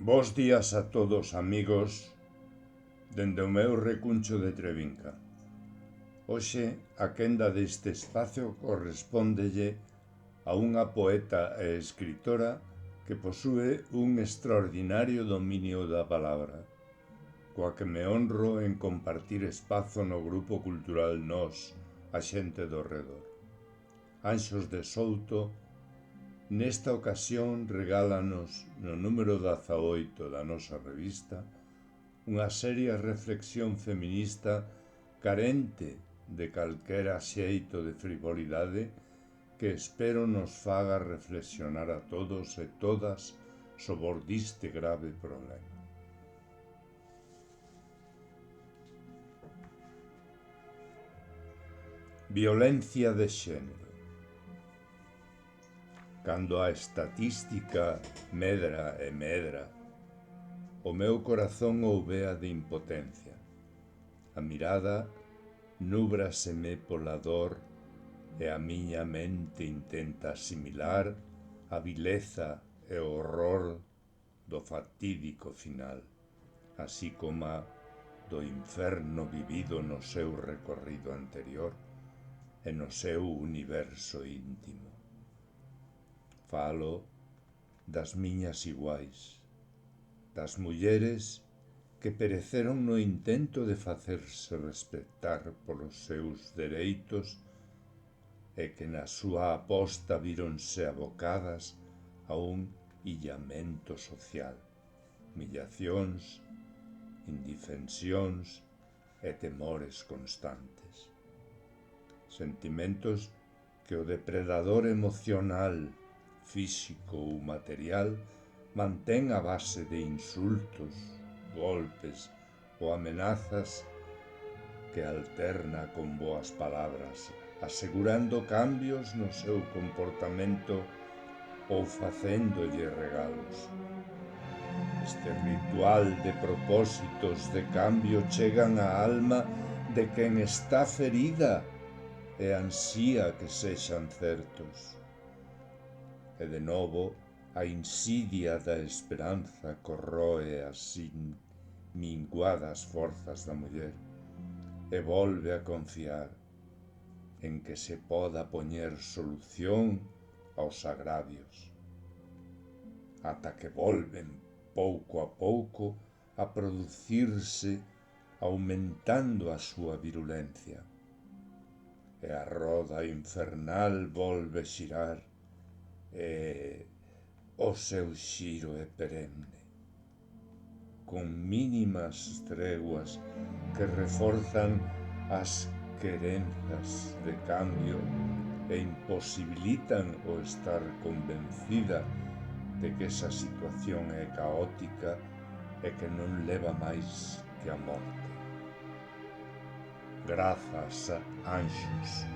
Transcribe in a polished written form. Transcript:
Bos días a todos, amigos, dende o meu recuncho de Trevinca. Hoxe, a quenda deste espacio correspóndelle a unha poeta e escritora que posúe un extraordinario dominio da palabra, coa que me honro en compartir espazo no Grupo Cultural Nós, a xente do redor. Anxos de Souto, nesta ocasión, regálanos, no número 18 da nosa revista, unha seria reflexión feminista carente de calquera xeito de frivolidade que espero nos faga reflexionar a todos e todas sobre diste grave problema. Violencia de xénero. Cando a estatística medra e medra, o meu corazón ouvea de impotencia. A mirada núbraseme pola dor e a miña mente intenta asimilar a vileza e o horror do fatídico final, así como do inferno vivido no seu recorrido anterior e no seu universo íntimo. Falo das miñas iguais, das mulleres que pereceron no intento de facerse respectar polos seus dereitos e que na súa aposta víronse abocadas a un illamento social, humillacións, indefensións e temores constantes. Sentimentos que o depredador emocional, físico ou material mantén a base de insultos, golpes ou amenazas que alterna con boas palabras, asegurando cambios no seu comportamento ou facéndolle regalos. Este ritual de propósitos de cambio chegan á alma de quen está ferida e ansía que sexan certos. E de novo, a insidia da esperanza corroe as minguadas forzas da muller e volve a confiar en que se poda poñer solución aos agravios, ata que volven pouco a pouco a producirse, aumentando a súa virulencia. E a roda infernal volve xirar e o seu xiro é perenne, con mínimas treguas que reforzan as querenzas de cambio e imposibilitan o estar convencida de que esa situación é caótica e que non leva máis que a morte. Grazas, anxos.